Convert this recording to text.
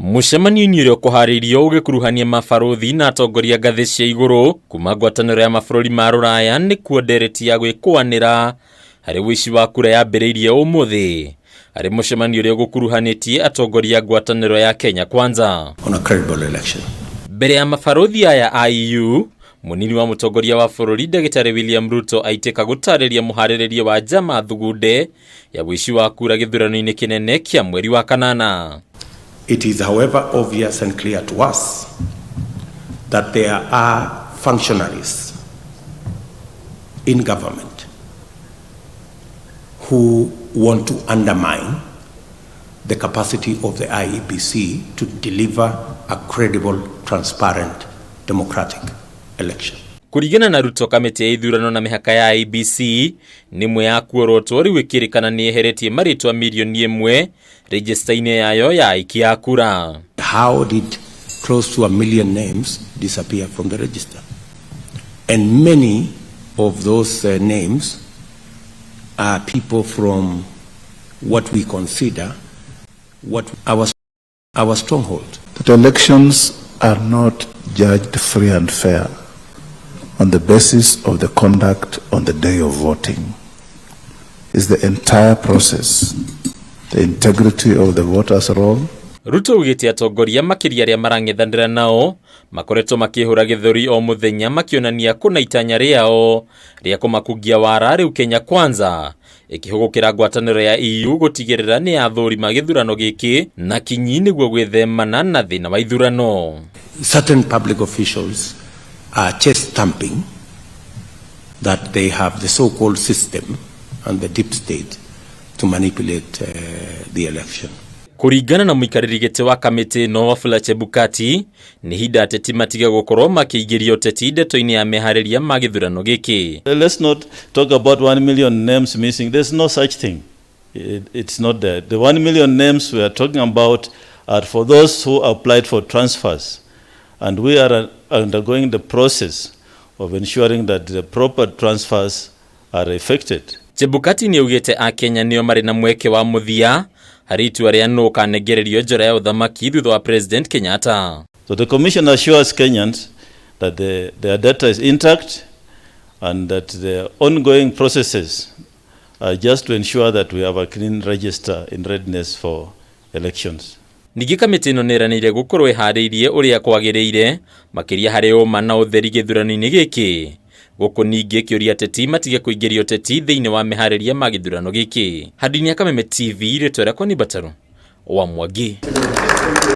Mucemanio ni uria kuharirio ugikuruhania mabaruthi na atongoria ngathi cia iguru kuma ngwataniro ya mabũrũri ma Rũraya ni kuo ndereti ya gwikwanira hari uici wa kura yambiriirie umuthi hari mucemanio uria gukuruhanitie atongoria ngwataniro ya Kenya Kwanza on a credible election. Mbere ya mabaruthi aya IEU munini wa mutongoria wa bũrũri Ndagĩtarĩ William Ruto aitika gutariria muhaririria wa njama thugunde ya uici wa kura githurano-ini kinene kia mweri wa kanana. It is, however, obvious and clear to us that there are functionaries in government who want to undermine the capacity of the IEBC to deliver a credible, transparent, democratic election. Kuregana na Ruto, Kamiti ya ithurano na mihaka ya IEBC nimwe ya kuorotwo riu ikirikana ni meheretio maritwa milioni 1 register-ini yayo ya aikia kura. How did close to 1 million names disappear from the register? And many of those names are people from what we consider our stronghold. That elections are not judged free and fair on the basis of the conduct on the day of voting. Is the entire process, the integrity of the voters' roll. Ruto ugite atongoria makiria aria marang'ethanira nao makoretwo makihura githuri o muthenya makionania kuna itanya riao ria kumakungia wara riu Kenya Kwanza ikihugukira ngwataniro ya EU gutigirira ni athurima githurano giki na kinyi niguo gwithemana na thina wa ithurano. Certain public officials are chest stamping that they have the so-called system and the deep state to manipulate the election. Kuringana na muikariri giti wa Kamiti no Wafula Chebukati ni hinda ateti matiga gukorwo makiingiria uteti ndeto-ini ya mehariria ma githurano giki. Let's not talk about 1 million names missing. There's no such thing. It's not there. The 1 million names we are talking about are for those who applied for transfers, and we are undergoing the process of ensuring that the proper transfers are effected. Chebukati ni ugite a Kenya nio mari na mweke wa muthia hari itua ria no kanegererio njora ya uthamaki thutha wa President Kenyatta. So the Commission assures Kenyans that their data is intact and that the ongoing processes are just to ensure that we have a clean register in readiness for elections. Ningĩ Kamiti ĩno nĩranĩire gũkorwo ĩharĩirie ũrĩa kwagĩrĩire makĩria harĩ ũma na ũtheri gĩthurano-inĩ gĩkĩ. Gũkũ ningĩ kĩũria ateti matige kũingĩria ũteti thĩinĩ wa mehariria ma gĩthurano gĩkĩ. Handũ-inĩ ya Kameme TV rĩtwa rĩakwa nĩ Bataru wa Mwangi.